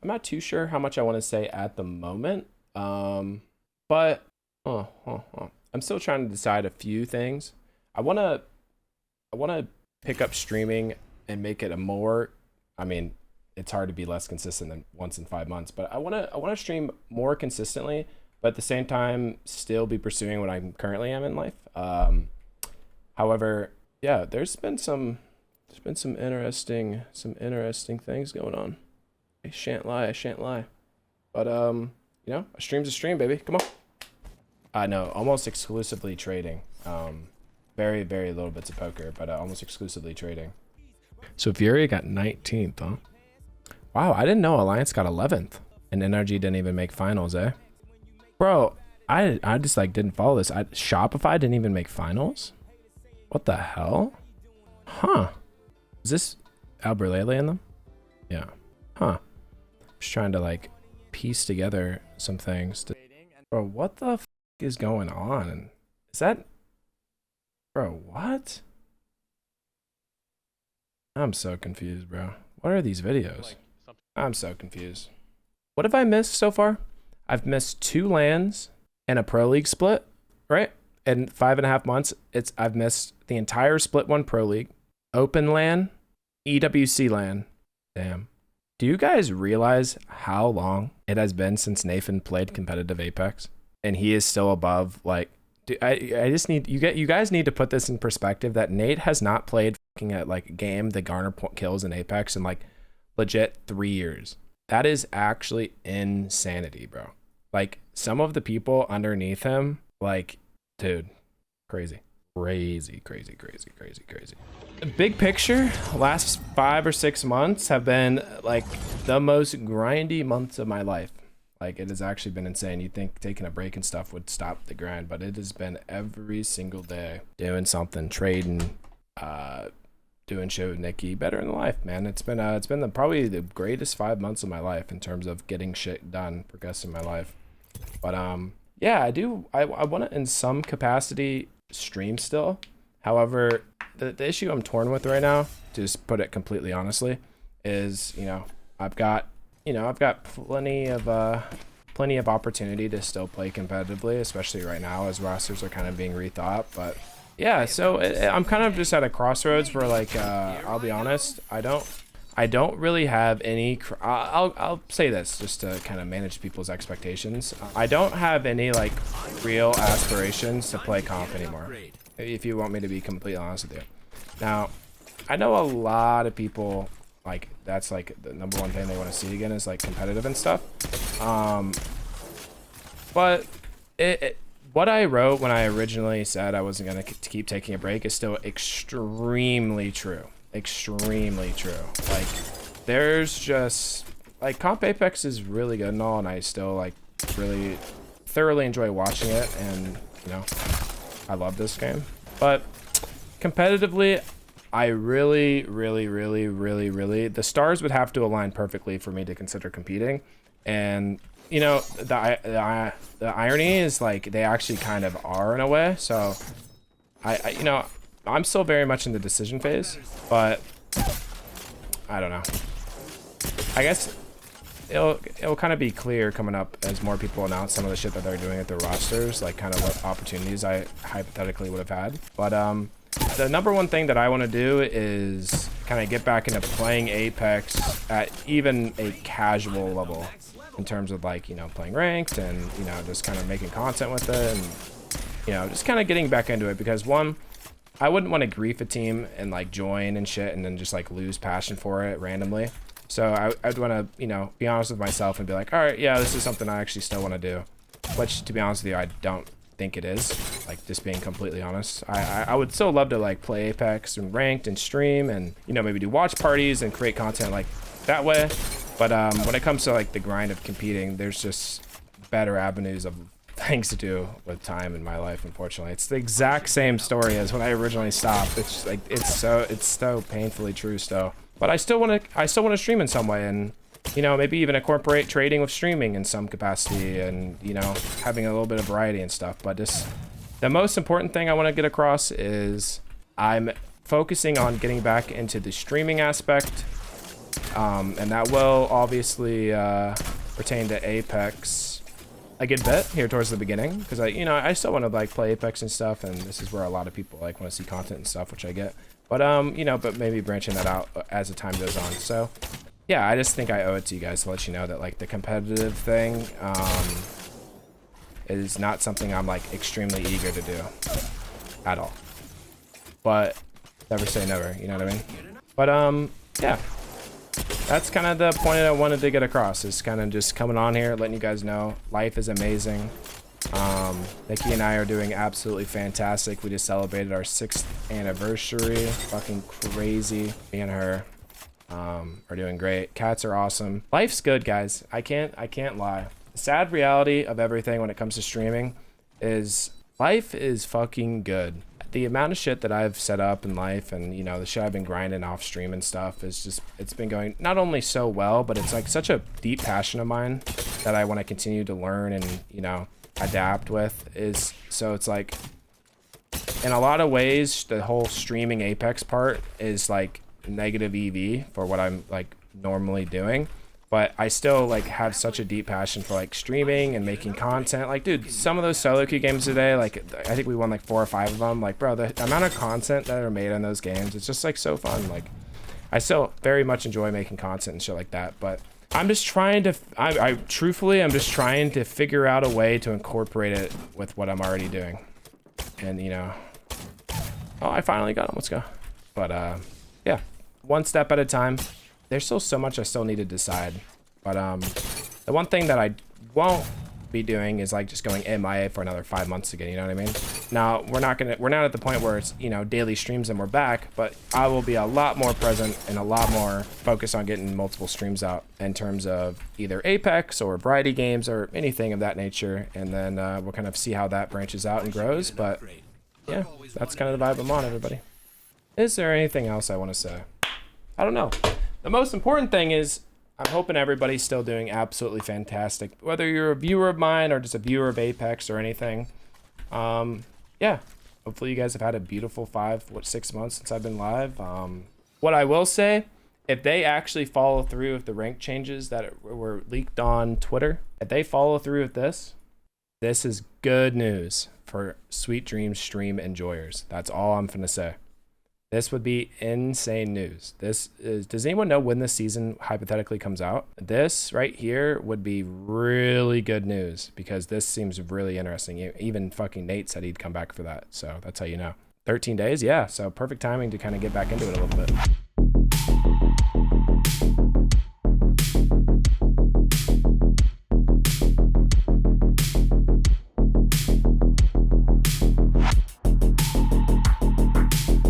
I'm not too sure how much I want to say at the moment. But I'm still trying to decide a few things. I want to pick up streaming and make it a more, I mean, it's hard to be less consistent than once in 5 months, but I want to stream more consistently, but at the same time still be pursuing what I currently am in life. However, yeah, there's been some interesting things going on. I shan't lie. But a stream's a stream, baby. Come on. No, almost exclusively trading. Very, very little bits of poker, but almost exclusively trading. So Fury got 19th, huh? Wow, I didn't know Alliance got 11th. And NRG didn't even make finals, eh? Bro, I just like didn't follow this. Shopify didn't even make finals? What the hell? Huh. Is this Alberlele in them? Yeah. Huh. Just trying to like piece together some things. Bro, what the f is going on? Is that... Bro, what? I'm so confused, bro. What are these videos? I'm so confused. What have I missed so far? I've missed 2 lands and a Pro League split, right? In 5.5 months, I've missed the entire Split 1 Pro League, Open LAN, EWC LAN. Damn. Do you guys realize how long it has been since Nathan played competitive Apex? And he is still above, like, dude, I just need, you guys need to put this in perspective that Nate has not played fucking at like a game that garner kills in Apex in like legit 3 years. That is actually insanity, bro. Like some of the people underneath him, like, dude, crazy. Big picture, last 5 or 6 months have been like the most grindy months of my life. Like it has actually been insane. You'd think taking a break and stuff would stop the grind, but it has been every single day doing something, trading, doing shit with Nikki, better in life, man. It's been probably the greatest 5 months of my life in terms of getting shit done, progressing my life. But yeah, I want to in some capacity stream still. However, the issue I'm torn with right now, to just put it completely honestly, is I've got plenty of opportunity to still play competitively, especially right now as rosters are kind of being rethought. But yeah, so I'm kind of just at a crossroads where like I'll be honest, I don't really have any I'll say this just to kind of manage people's expectations. I don't have any like real aspirations to play comp anymore, if you want me to be completely honest with you. Now, I know a lot of people like that's like the number one thing they want to see again is like competitive and stuff. But what I wrote when I originally said I wasn't gonna keep taking a break is still extremely true. Like there's just like comp Apex is really good and all, and I still like really thoroughly enjoy watching it, and I love this game. But competitively, I really, the stars would have to align perfectly for me to consider competing. And the irony is like they actually kind of are in a way. So I'm still very much in the decision phase, but I don't know. I guess it'll kind of be clear coming up as more people announce some of the shit that they're doing at their rosters, like kind of what opportunities I hypothetically would have had. But the number one thing that I want to do is kind of get back into playing Apex at even a casual level in terms of like, playing ranked and, just kind of making content with it and, just kind of getting back into it, because one, I wouldn't want to grief a team and like join and shit and then just like lose passion for it randomly. So I'd want to, be honest with myself and be like, all right, yeah, this is something I actually still want to do. Which, to be honest with you, I don't think it is. Like, just being completely honest. I would still love to like play Apex and ranked and stream and, maybe do watch parties and create content like that way. But when it comes to like the grind of competing, there's just better avenues of things to do with time in my life. Unfortunately, it's the exact same story as when I originally stopped. It's like it's so painfully true still. But I still want to stream in some way, and maybe even incorporate trading with streaming in some capacity, and having a little bit of variety and stuff. But just the most important thing I want to get across is I'm focusing on getting back into the streaming aspect And that will obviously pertain to Apex a good bit here towards the beginning, because I still want to like play Apex and stuff, and this is where a lot of people like want to see content and stuff, which I get. But but maybe branching that out as the time goes on. So yeah, I just think I owe it to you guys to let you know that like the competitive thing is not something I'm like extremely eager to do at all. But never say never, you know what I mean? But yeah, that's kind of the point that I wanted to get across, is kind of just coming on here, letting you guys know life is amazing. Nikki and I are doing absolutely fantastic. We just celebrated our 6th anniversary. Fucking crazy. Me and her are doing great. Cats are awesome. Life's good, guys. I can't lie. The sad reality of everything when it comes to streaming is life is fucking good. The amount of shit that I've set up in life, and the shit I've been grinding off stream and stuff, is just, it's been going not only so well, but it's like such a deep passion of mine that I want to continue to learn and adapt with. So it's like, in a lot of ways, the whole streaming Apex part is like negative EV for what I'm like normally doing. But I still like have such a deep passion for like streaming and making content. Like, dude, some of those solo queue games today, like I think we won like 4 or 5 of them. Like, bro, the amount of content that are made in those games, it's just like so fun. Like, I still very much enjoy making content and shit like that. But I'm just trying to, truthfully, I'm just trying to figure out a way to incorporate it with what I'm already doing. And oh, I finally got him. Let's go. But yeah, one step at a time. There's still so much I still need to decide, but the one thing that I won't be doing is like just going MIA for another 5 months again. You know what I mean? Now we're not at the point where it's daily streams and we're back, but I will be a lot more present and a lot more focused on getting multiple streams out in terms of either Apex or variety games or anything of that nature, and then we'll kind of see how that branches out and grows. But yeah, that's kind of the vibe I'm on, everybody. Is there anything else I want to say? I don't know. The most important thing is I'm hoping everybody's still doing absolutely fantastic, whether you're a viewer of mine or just a viewer of Apex or anything. Yeah, hopefully you guys have had a beautiful 6 months since I've been live. What I will say, if they actually follow through with the rank changes that were leaked on Twitter, if they follow through with this is good news for Sweetdreams stream enjoyers. That's all I'm finna say. This would be insane news. Does anyone know when this season hypothetically comes out? This right here would be really good news, because this seems really interesting. Even fucking Nate said he'd come back for that. So that's how you know. 13 days, yeah. So perfect timing to kind of get back into it a little bit.